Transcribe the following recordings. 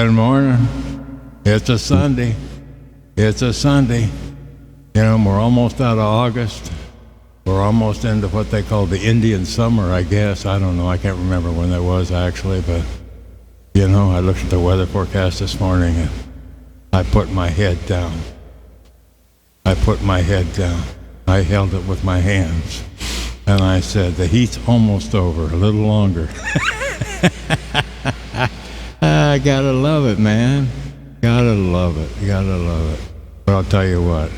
Good morning. It's a Sunday. It's a Sunday. You know, we're almost out of August. We're almost into what they call the Indian summer, I guess. I don't know. I can't remember when that was actually, but you know, I looked at the weather forecast this morning and I put my head down. I put my head down. I held it with my hands and I said, the heat's almost over, a little longer. I gotta love it, man. Gotta love it. Gotta love it. But I'll tell you what,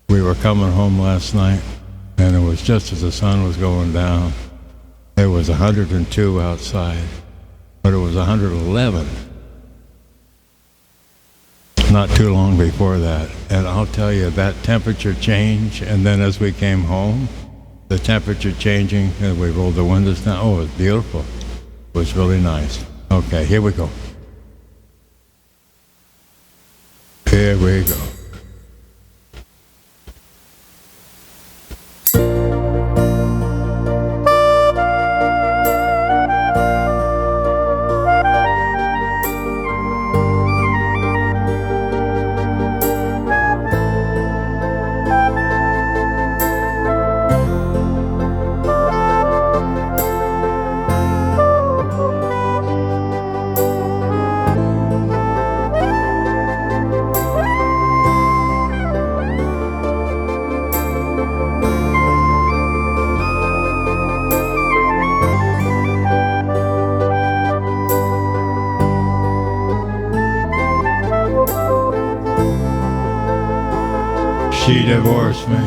we were coming home last night and it was just as the sun was going down. It was 102 outside, but it was 111 not too long before that. And I'll tell you, that temperature change, and then as we came home, the temperature changing, and we rolled the windows down. Oh, it was beautiful. It was really nice. Okay, here we go. Here we go. She divorced me.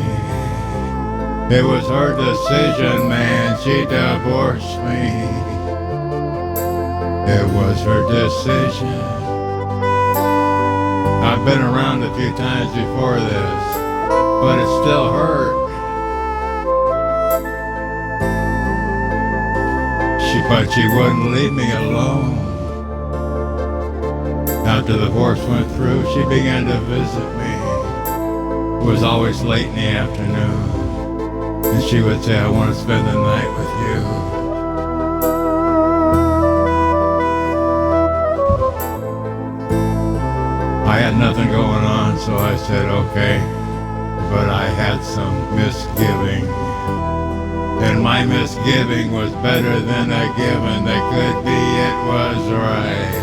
It was her decision, man. She divorced me. It was her decision. I've been around a few times before this, but it still hurt. But she wouldn't leave me alone. After the divorce went through, she began to visit me. It was always late in the afternoon, and she would say, I want to spend the night with you. I had nothing going on, so I said, okay, but I had some misgiving, and my misgiving was better than a given that could be. It was right.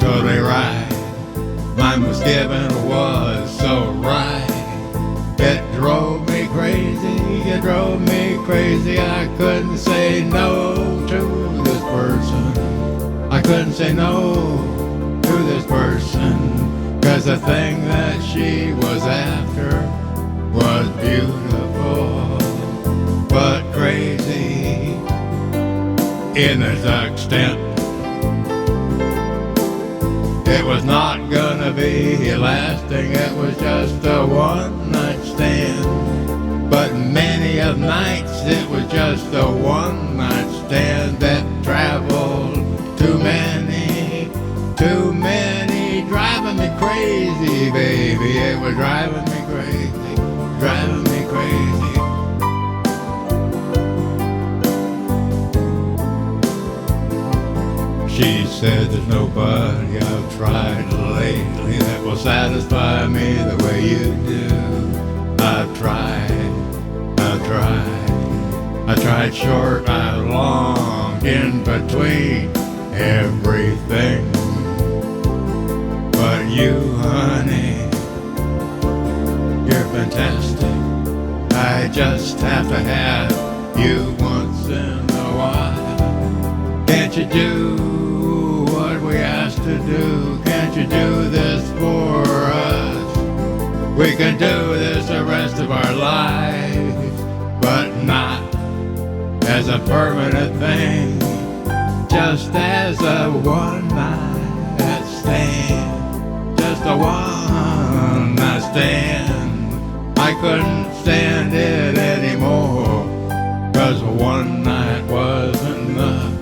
Totally right. My misgiving was so right. It drove me crazy. I couldn't say no to this person. I couldn't say no to this person, 'cause the thing that she was after was beautiful, but crazy in its extent. It was not gonna be lasting, it was just a one-night stand. But many of nights it was just a one-night stand that traveled too many, driving me crazy, baby. It was driving me crazy. She said, there's nobody I've tried lately that will satisfy me the way you do. I've tried short, I've longed in between everything. But you, honey, you're fantastic. I just have to have you once in a while. Can't you do what we asked to do? Can't you do this for us? We can do this the rest of our lives, but not as a permanent thing, just as a one-night stand, just a one-night stand. I couldn't stand it anymore, 'cause one night wasn't enough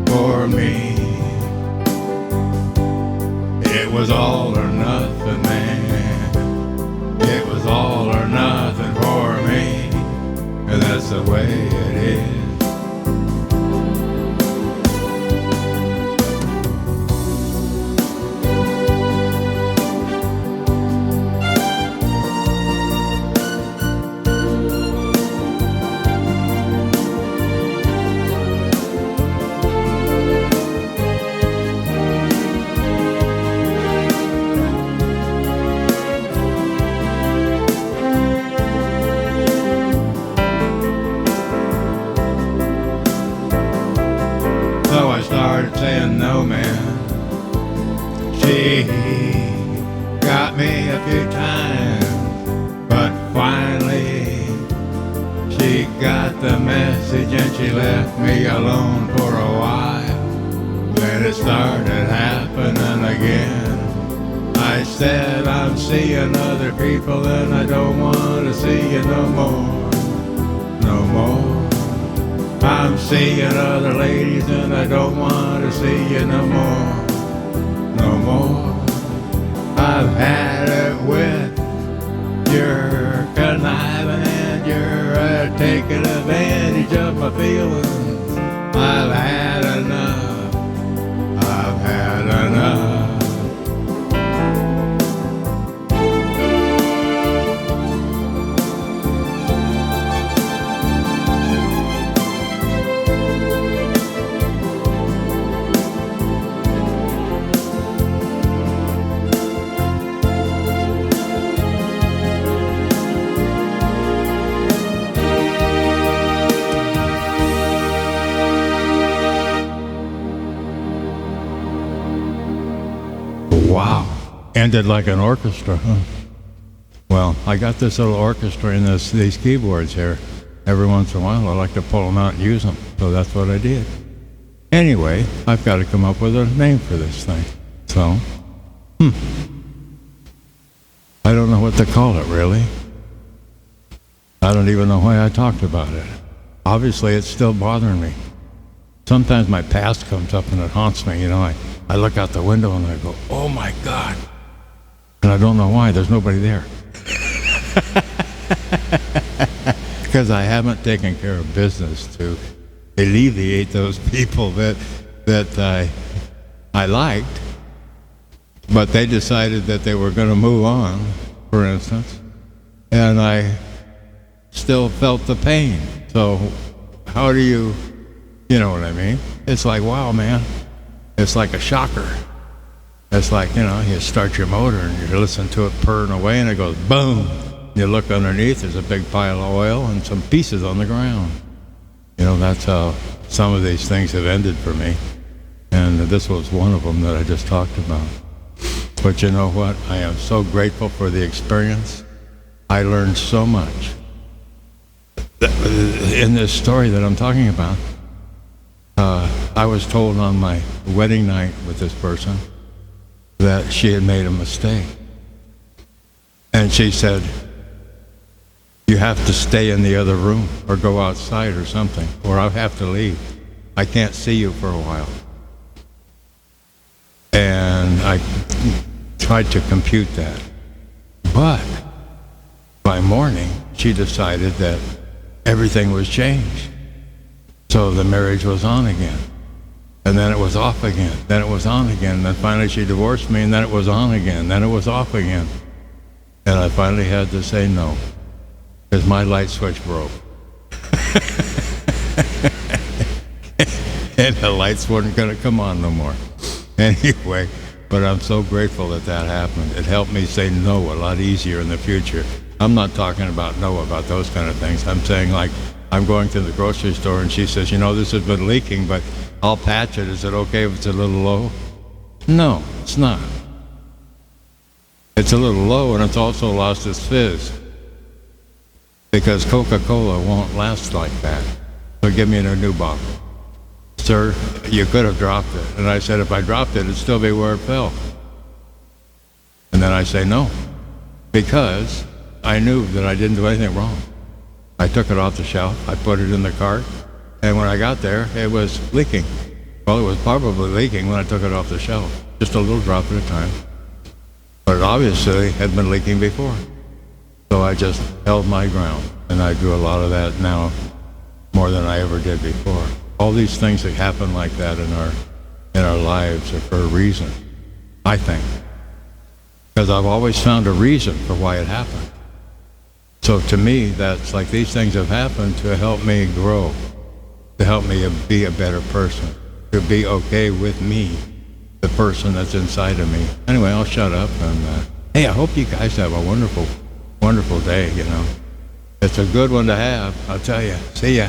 for me. It was all or nothing, man. It was all or nothing for me, and that's the way it is. left me alone for a while. Then it started happening again. I said I'm seeing other people and I don't want to see you no more, no more. I'm seeing other ladies and I don't want to see you no more, no more. I've had it with your conniving and you're taking advantage of my feelings. I've had enough. I've had enough. Wow. Ended like an orchestra, huh? Well, I got this little orchestra and these keyboards here. Every once in a while, I like to pull them out and use them. So that's what I did. Anyway, I've got to come up with a name for this thing. So, I don't know what to call it, really. I don't even know why I talked about it. Obviously, it's still bothering me. Sometimes my past comes up and it haunts me, you know. I look out the window and I go, oh my God. And I don't know why, there's nobody there. Because I haven't taken care of business to alleviate those people that I liked, but they decided that they were going to move on, for instance, and I still felt the pain. So how do you know what I mean? It's like, wow, man. It's like a shocker. It's like, you start your motor and you listen to it purring away and it goes boom. You look underneath, there's a big pile of oil and some pieces on the ground. That's how some of these things have ended for me. And this was one of them that I just talked about. But you know what? I am so grateful for the experience. I learned so much in this story that I'm talking about. I was told on my wedding night with this person that she had made a mistake. And she said, you have to stay in the other room or go outside or something, or I'll have to leave. I can't see you for a while. And I tried to compute that. But by morning, she decided that everything was changed. So the marriage was on again. And then it was off again. Then it was on again. And then finally she divorced me, and then it was on again. Then it was off again. And I finally had to say no, because my light switch broke. And the lights weren't going to come on no more. Anyway, but I'm so grateful that happened. It helped me say no a lot easier in the future. I'm not talking about no about those kind of things. I'm saying, like, I'm going to the grocery store and she says, this has been leaking, but I'll patch it. Is it okay if it's a little low? No, it's not. It's a little low and it's also lost its fizz. Because Coca-Cola won't last like that. So give me a new bottle. Sir, you could have dropped it. And I said, if I dropped it, it'd still be where it fell. And then I say no. Because I knew that I didn't do anything wrong. I took it off the shelf, I put it in the cart, and when I got there, it was leaking. Well, it was probably leaking when I took it off the shelf, just a little drop at a time. But it obviously had been leaking before. So I just held my ground, and I do a lot of that now, more than I ever did before. All these things that happen like that in our lives are for a reason, I think. Because I've always found a reason for why it happened. So to me, that's like these things have happened to help me grow, to help me be a better person, to be okay with me, the person that's inside of me. Anyway, I'll shut up and hey, I hope you guys have a wonderful, wonderful day, It's a good one to have, I'll tell you. See ya.